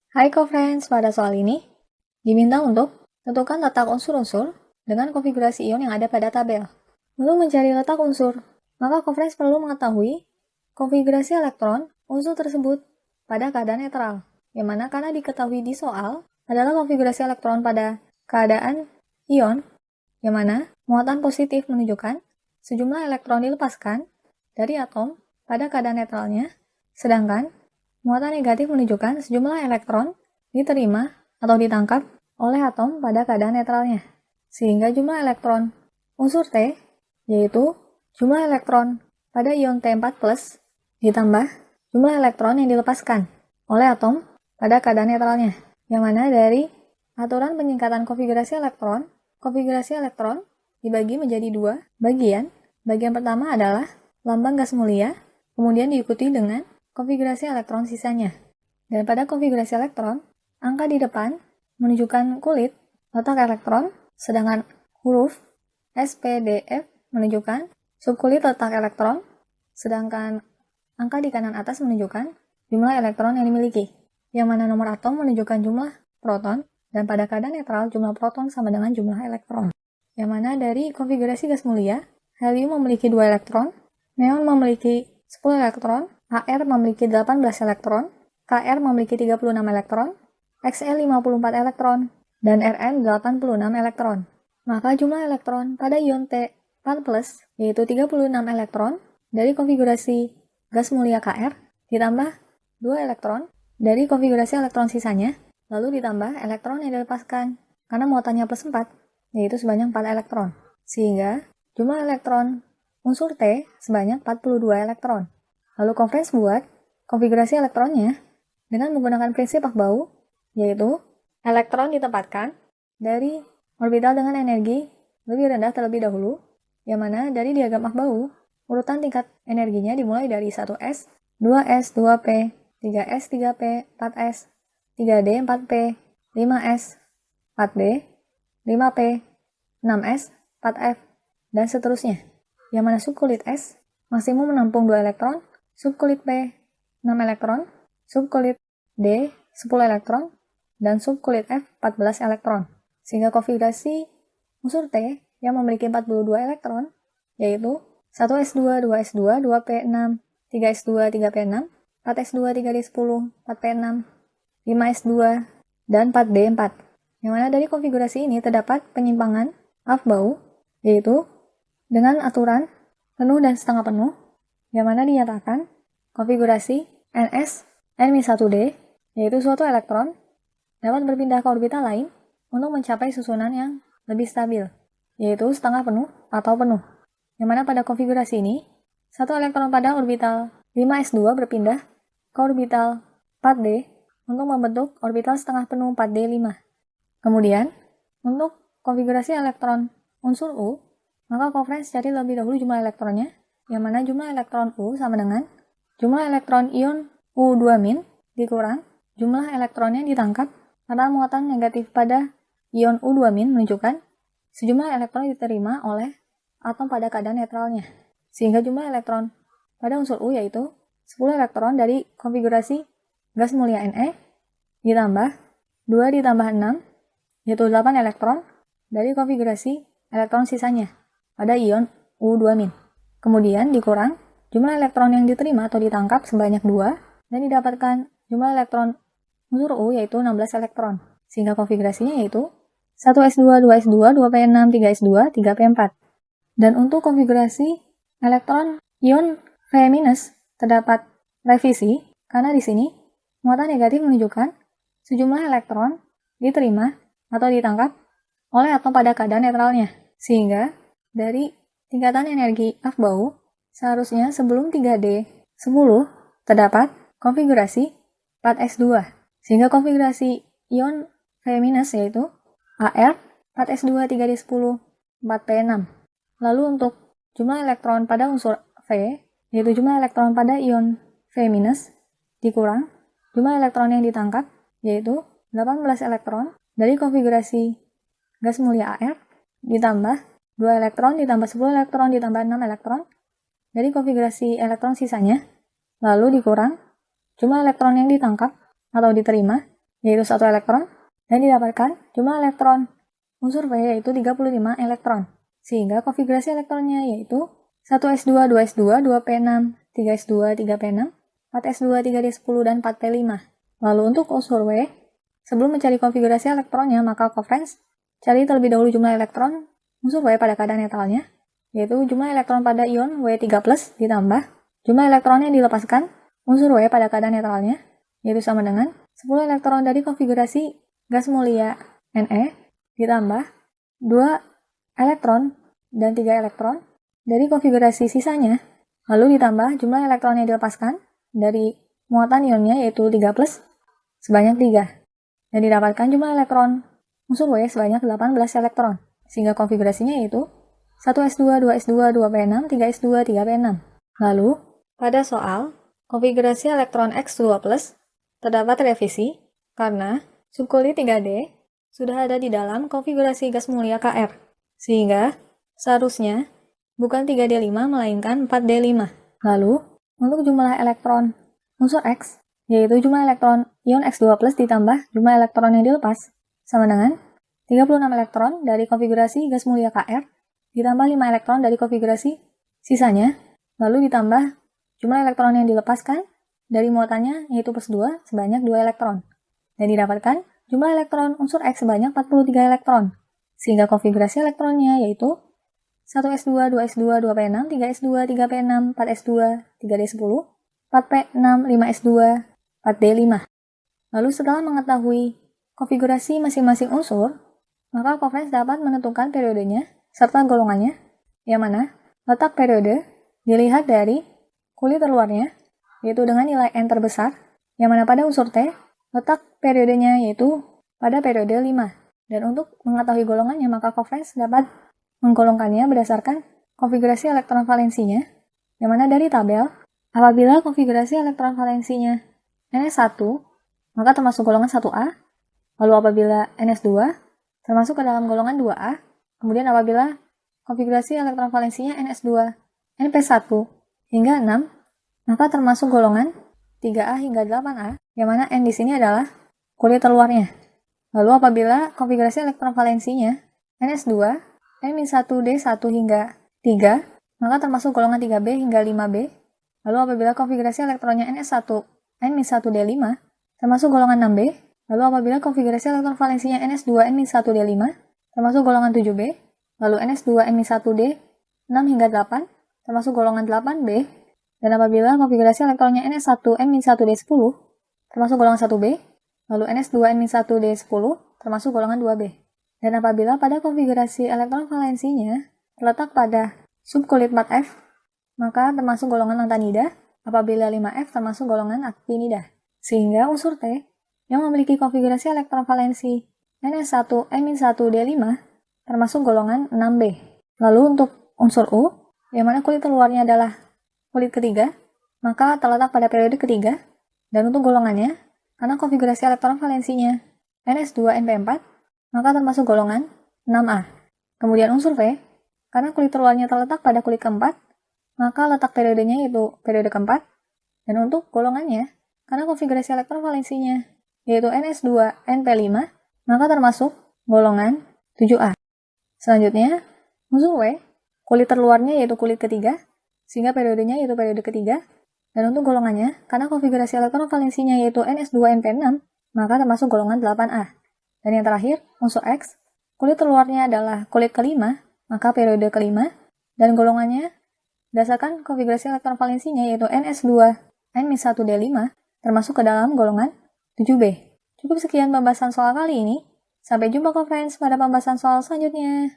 Hai co-friends, pada soal ini diminta untuk tentukan letak unsur-unsur dengan konfigurasi ion yang ada pada tabel. Untuk mencari letak unsur, maka co-friends perlu mengetahui konfigurasi elektron unsur tersebut pada keadaan netral, yang mana karena diketahui di soal adalah konfigurasi elektron pada keadaan ion, yang mana muatan positif menunjukkan sejumlah elektron dilepaskan dari atom pada keadaan netralnya, sedangkan muatan negatif menunjukkan sejumlah elektron diterima atau ditangkap oleh atom pada keadaan netralnya. Sehingga jumlah elektron unsur T, yaitu jumlah elektron pada ion T4+, ditambah jumlah elektron yang dilepaskan oleh atom pada keadaan netralnya. Yang mana dari aturan penyingkatan konfigurasi elektron dibagi menjadi dua bagian. Bagian pertama adalah lambang gas mulia, kemudian diikuti dengan konfigurasi elektron sisanya. Dan pada konfigurasi elektron, angka di depan menunjukkan kulit letak elektron, sedangkan huruf S, P, D, F menunjukkan subkulit letak elektron, sedangkan angka di kanan atas menunjukkan jumlah elektron yang dimiliki, yang mana nomor atom menunjukkan jumlah proton, dan pada keadaan netral jumlah proton sama dengan jumlah elektron. Yang mana dari konfigurasi gas mulia, helium memiliki 2 elektron, neon memiliki 10 elektron, Ar memiliki 18 elektron, Kr memiliki 36 elektron, Xl 54 elektron, dan Rn 86 elektron. Maka jumlah elektron pada ion T4+, yaitu 36 elektron dari konfigurasi gas mulia Kr, ditambah 2 elektron dari konfigurasi elektron sisanya, lalu ditambah elektron yang dilepaskan, karena muatannya plus 4, yaitu sebanyak 4 elektron. Sehingga jumlah elektron unsur T sebanyak 42 elektron. Lalu co-friends buat konfigurasi elektronnya dengan menggunakan prinsip Aufbau, yaitu elektron ditempatkan dari orbital dengan energi lebih rendah terlebih dahulu, yang mana dari diagram Aufbau, urutan tingkat energinya dimulai dari 1s, 2s, 2p, 3s, 3p, 4s, 3d, 4p, 5s, 4d, 5p, 6s, 4f, dan seterusnya. Yang mana subkulit S maksimum menampung 2 elektron, subkulit P 6 elektron, subkulit D 10 elektron, dan subkulit F 14 elektron. Sehingga konfigurasi unsur T yang memiliki 42 elektron yaitu 1s2, 2s2, 2p6, 3s2, 3p6, 4s2, 3d10, 4p6, 5s2, dan 4d4. Yang mana dari konfigurasi ini terdapat penyimpangan Aufbau, yaitu dengan aturan penuh dan setengah penuh, yang mana dinyatakan konfigurasi Ns N-1d, yaitu suatu elektron, dapat berpindah ke orbital lain untuk mencapai susunan yang lebih stabil, yaitu setengah penuh atau penuh. Yang mana pada konfigurasi ini, satu elektron pada orbital 5s2 berpindah ke orbital 4d untuk membentuk orbital setengah penuh 4d5. Kemudian, untuk konfigurasi elektron unsur U, maka co-friends cari lebih dahulu jumlah elektronnya, yang mana jumlah elektron U sama dengan jumlah elektron ion U2- dikurang jumlah elektron yang ditangkap karena muatan negatif pada ion U2- menunjukkan sejumlah elektron diterima oleh atom pada keadaan netralnya. Sehingga jumlah elektron pada unsur U yaitu 10 elektron dari konfigurasi gas mulia Ne, ditambah 2 ditambah 6, yaitu 8 elektron dari konfigurasi elektron sisanya pada ion U2-. Kemudian dikurang jumlah elektron yang diterima atau ditangkap sebanyak 2 dan didapatkan jumlah elektron unsur U yaitu 16 elektron. Sehingga konfigurasinya yaitu 1s2, 2s2, 2p6, 3s2, 3p4. Dan untuk konfigurasi elektron ion V- terdapat revisi karena di sini muatan negatif menunjukkan sejumlah elektron diterima atau ditangkap oleh atom pada keadaan netralnya. Sehingga dari tingkatan energi Aufbau, seharusnya sebelum 3D10 terdapat konfigurasi 4s2. Sehingga konfigurasi ion V- yaitu Ar, 4s2, 3d10, 4p6. Lalu untuk jumlah elektron pada unsur V, yaitu jumlah elektron pada ion V- dikurang jumlah elektron yang ditangkap, yaitu 18 elektron dari konfigurasi gas mulia Ar, ditambah 2 elektron, ditambah 10 elektron, ditambah 6 elektron dari konfigurasi elektron sisanya, lalu dikurang jumlah elektron yang ditangkap atau diterima yaitu 1 elektron, dan didapatkan jumlah elektron unsur V yaitu 35 elektron. Sehingga konfigurasi elektronnya yaitu 1s2, 2s2, 2p6, 3s2, 3p6, 4s2, 3d10, dan 4p5. Lalu untuk unsur W, sebelum mencari konfigurasi elektronnya, maka coference cari terlebih dahulu jumlah elektron unsur W pada keadaan netralnya, yaitu jumlah elektron pada ion W3+, ditambah jumlah elektron yang dilepaskan unsur W pada keadaan netralnya, yaitu sama dengan 10 elektron dari konfigurasi gas mulia Ne, ditambah 2 elektron dan 3 elektron dari konfigurasi sisanya, lalu ditambah jumlah elektron yang dilepaskan dari muatan ionnya yaitu 3+, sebanyak 3. Dan didapatkan jumlah elektron unsur W sebanyak 18 elektron, sehingga konfigurasinya yaitu 1s2, 2s2, 2p6, 3s2, 3p6. Lalu, pada soal, konfigurasi elektron X2+, terdapat revisi karena subkulit 3D sudah ada di dalam konfigurasi gas mulia Kr, sehingga seharusnya bukan 3D5 melainkan 4D5. Lalu, untuk jumlah elektron unsur X, yaitu jumlah elektron ion X2+ ditambah jumlah elektron yang dilepas, sama dengan 36 elektron dari konfigurasi gas mulia Kr, ditambah 5 elektron dari konfigurasi sisanya, lalu ditambah jumlah elektron yang dilepaskan dari muatannya yaitu plus 2 sebanyak 2 elektron. Dan didapatkan jumlah elektron unsur X sebanyak 43 elektron, sehingga konfigurasi elektronnya yaitu 1s2, 2s2, 2p6, 3s2, 3p6, 4s2, 3d10, 4p6, 5s2, 4d5. Lalu setelah mengetahui konfigurasi masing-masing unsur, maka coference dapat menentukan periodenya serta golongannya, yang mana letak periode dilihat dari kulit terluarnya, yaitu dengan nilai N terbesar, yang mana pada unsur T, letak periodenya yaitu pada periode 5. Dan untuk mengetahui golongannya, maka coference dapat menggolongkannya berdasarkan konfigurasi elektron valensinya, yang mana dari tabel, apabila konfigurasi elektron valensinya NS1, maka termasuk golongan 1A, lalu apabila NS2, termasuk ke dalam golongan 2A, kemudian apabila konfigurasi elektron valensinya NS2, NP1, hingga 6, maka termasuk golongan 3A hingga 8A, yang mana N di sini adalah kulit terluarnya. Lalu apabila konfigurasi elektron valensinya NS2, N-1D1 hingga 3, maka termasuk golongan 3B hingga 5B. Lalu apabila konfigurasi elektronnya NS1, N-1D5, termasuk golongan 6B. Lalu apabila konfigurasi elektron valensinya NS2, N-1D5, termasuk golongan 7B. Lalu NS2, N-1D6 hingga 8, termasuk golongan 8B. Dan apabila konfigurasi elektronnya NS1, N-1D10, termasuk golongan 1B. Lalu NS2, N-1D10, termasuk golongan 2B. Dan apabila pada konfigurasi elektron valensinya terletak pada subkulit 4F, maka termasuk golongan lantanida, apabila 5F termasuk golongan aktinida. Sehingga unsur T yang memiliki konfigurasi elektron valensi NS1, N-1D5 termasuk golongan 6B. Lalu untuk unsur U, yang mana kulit terluarnya adalah kulit ketiga, maka terletak pada periode ketiga. Dan untuk golongannya, karena konfigurasi elektron valensinya NS2, NP4, maka termasuk golongan 6A. Kemudian unsur V, karena kulit terluarnya terletak pada kulit keempat, maka letak periodenya yaitu periode keempat. Dan untuk golongannya, karena konfigurasi elektron valensinya yaitu NS2, NP5, maka termasuk golongan 7A. Selanjutnya, unsur W, kulit terluarnya yaitu kulit ketiga, sehingga periodenya yaitu periode ketiga. Dan untuk golongannya, karena konfigurasi elektron valensinya yaitu NS2, NP6, maka termasuk golongan 8A. Dan yang terakhir, unsur X, kulit terluarnya adalah kulit kelima, maka periode kelima, dan golongannya berdasarkan konfigurasi elektron valensinya yaitu NS2, N-1D5, termasuk ke dalam golongan 7B. Cukup sekian pembahasan soal kali ini. Sampai jumpa conference pada pembahasan soal selanjutnya.